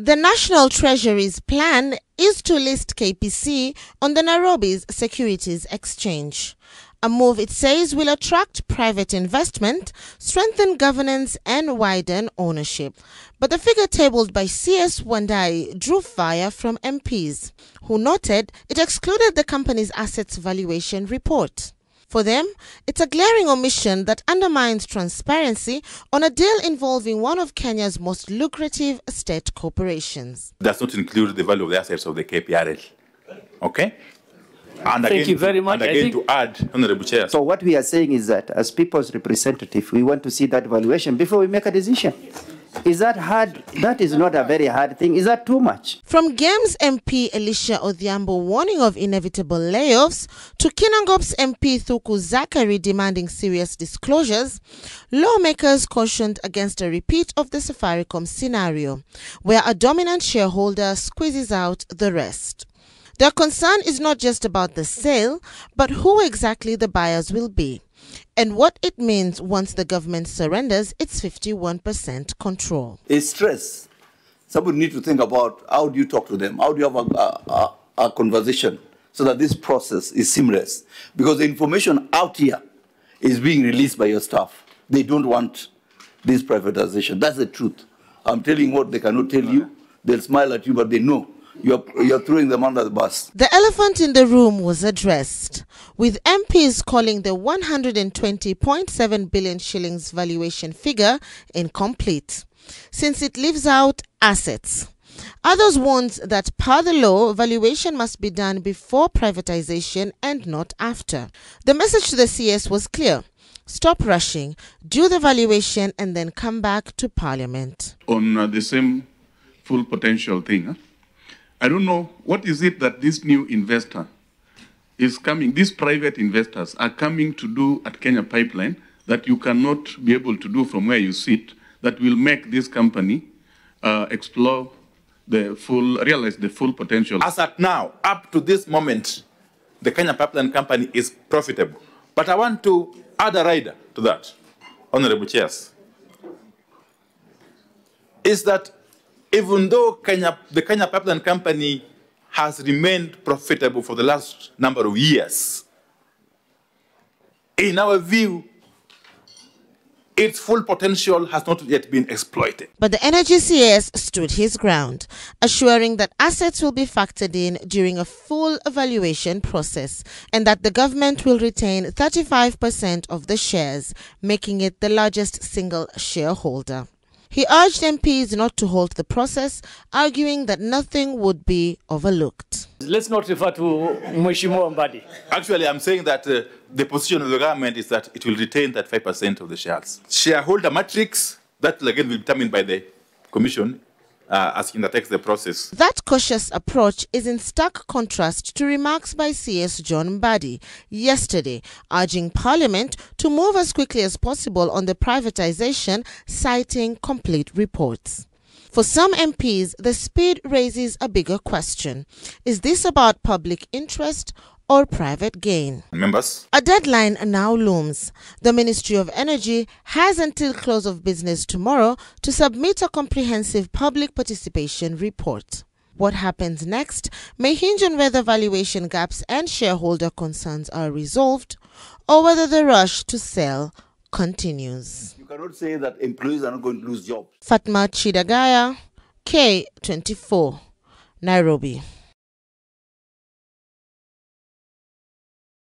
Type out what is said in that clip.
The National Treasury's plan is to list KPC on the Nairobi's Securities Exchange, a move it says will attract private investment, strengthen governance and widen ownership. But the figure tabled by CS Wandayi drew fire from MPs, who noted it excluded the company's assets valuation report. For them, it's a glaring omission that undermines transparency on a deal involving one of Kenya's most lucrative state corporations. Does not include the value of the assets of the KPRL. Okay? And Thank you very much. And again, to add, Honorable Chair. So what we are saying is that as people's representative, we want to see that valuation before we make a decision. Is that hard? That is not a very hard thing. Is that too much? From Games MP Elisha Odhiambo warning of inevitable layoffs to Kinangop's MP Thuku Zachary demanding serious disclosures, lawmakers cautioned against a repeat of the Safaricom scenario, where a dominant shareholder squeezes out the rest. Their concern is not just about the sale, but who exactly the buyers will be, and what it means once the government surrenders its 51% control. It's stress. Somebody needs to think about how do you talk to them, how do you have a conversation so that this process is seamless. Because the information out here is being released by your staff. They don't want this privatization. That's the truth. I'm telling what they cannot tell you. They'll smile at you, but they know. You're throwing them under the bus. The elephant in the room was addressed, with MPs calling the 120.7 billion shillings valuation figure incomplete, since it leaves out assets. Others warned that per the law, valuation must be done before privatization and not after. The message to the CS was clear. Stop rushing, do the valuation and then come back to Parliament. On the same full potential thing, huh? I don't know, what is it that this new investor is coming, these private investors are coming to do at Kenya Pipeline that you cannot be able to do from where you sit, that will make this company explore realize the full potential. As at now, up to this moment, the Kenya Pipeline Company is profitable. But I want to add a rider to that, Honorable Chairs, is that even though the Kenya Pipeline Company has remained profitable for the last number of years, in our view, its full potential has not yet been exploited. But the Energy CS stood his ground, assuring that assets will be factored in during a full evaluation process and that the government will retain 35% of the shares, making it the largest single shareholder. He urged MPs not to halt the process, arguing that nothing would be overlooked. Let's not refer to Mheshimiwa Mbadi. Actually, I'm saying that the position of the government is that it will retain that 5% of the shares. Shareholder matrix, that will again be determined by the Commission as it undertakes the process. That cautious approach is in stark contrast to remarks by CS John Mbadi yesterday, urging Parliament to move as quickly as possible on the privatization, citing complete reports. For some MPs, the speed raises a bigger question. Is this about public interest or private gain? Members? A deadline now looms. The Ministry of Energy has until close of business tomorrow to submit a comprehensive public participation report. What happens next may hinge on whether valuation gaps and shareholder concerns are resolved or whether the rush to sell continues. You cannot say that employees are not going to lose jobs. Fatma Chidagaya, K24, Nairobi.